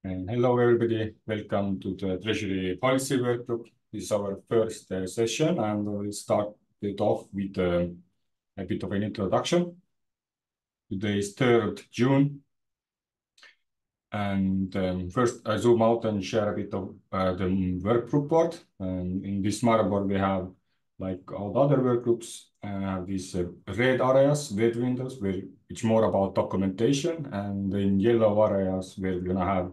And hello, everybody. Welcome to the Treasury Policy Workgroup. This is our first session, and we'll start it off with a bit of an introduction. Today is 3rd June. And first, I zoom out and share a bit of the work report. In this Maribor, we have, like all the other work groups, these red areas, red windows, where it's more about documentation, and in yellow areas where we're gonna have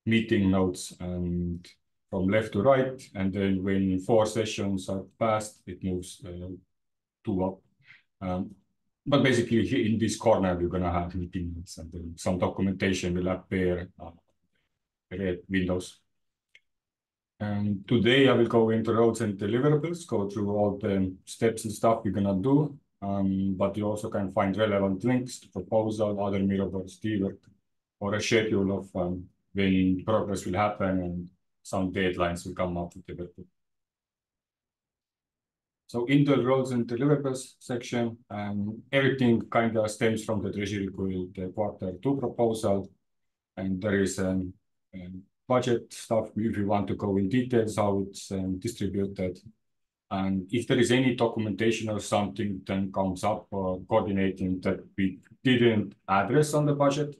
meeting notes and from left to right, and then when 4 sessions are passed, it moves 2 up. But basically, here in this corner, we're going to have meeting notes, and then some documentation will appear red windows. And today, I will go into roles and deliverables, go through all the steps and stuff we're going to do. But you also can find relevant links to proposal, other mirrorboards, Tevo, or a schedule of when progress will happen and some deadlines will come up with the workgroup. So in the roles and deliverables section, everything kind of stems from the Treasury Guild Q2 proposal. And there is budget stuff if you want to go in details, how it's distributed. And if there is any documentation or something then comes up or coordinating that we didn't address on the budget.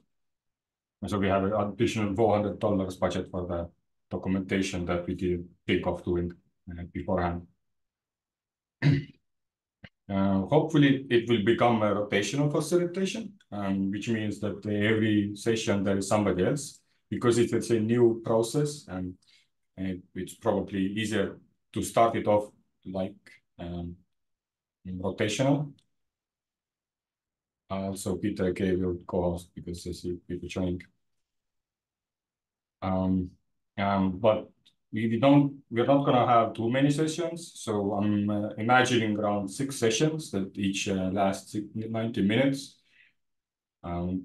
And so we have an additional $400 budget for the documentation that we didn't think of doing beforehand. Hopefully, it will become a rotational facilitation, which means that every session there is somebody else, because if it's a new process, and it's probably easier to start it off like rotational. Also, Peter gave your co-host because I see people joining. But we're not going to have too many sessions. So I'm imagining around 6 sessions that each last 90 minutes,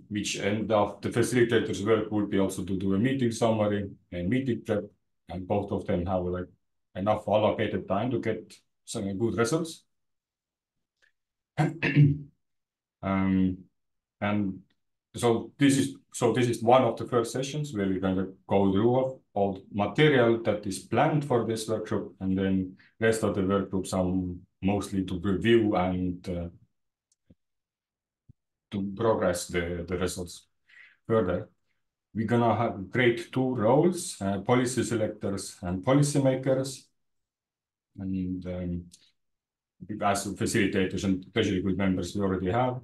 which end of the facilitator's work would be also to do a meeting summary and meeting prep, and both of them have like enough allocated time to get some good results. And so this is one of the first sessions where we're going to go through all the material that is planned for this workshop, and then rest of the workshops mostly to review and to progress the results further. We're gonna create 2 roles, policy selectors and policymakers. And as facilitators and Treasury Guild members we already have.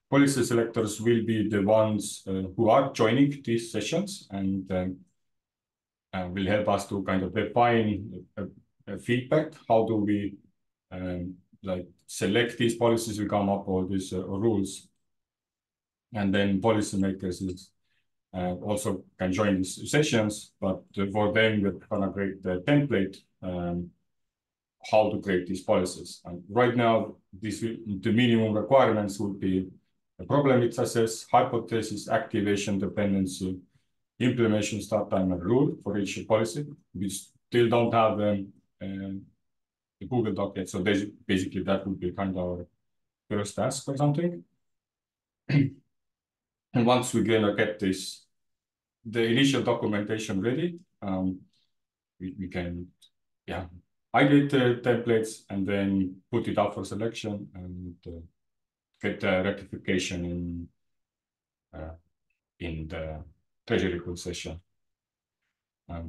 Policy selectors will be the ones who are joining these sessions and will help us to kind of define feedback. How do we like select these policies, we come up all these rules. And then policymakers is also can join these sessions, but for them, we're gonna create the template how to create these policies. And right now, the minimum requirements would be a problem it assess, hypothesis, activation, dependency, implementation, start time, and rule for each policy. We still don't have the Google Doc yet, so basically that would be kind of our first task or something. And once we're gonna get the initial documentation ready, we can, ideate the templates and then put it up for selection and get the rectification in the Treasury Guild session.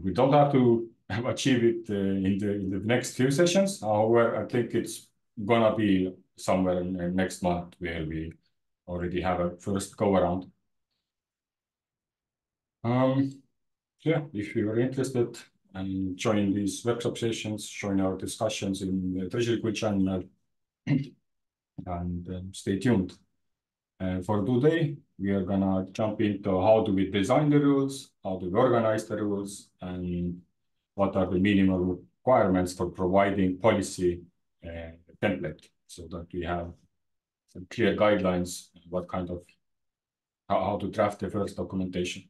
We don't have to achieve it in the next few sessions. However, I think it's gonna be somewhere in next month where we already have a first go around. If you're interested and join these workshop sessions, join our discussions in the Treasury Guild channel, and stay tuned. For today, we are gonna jump into how do we design the rules, how do we organize the rules, and what are the minimal requirements for providing policy template, so that we have some clear guidelines, what kind of how to draft the first documentation.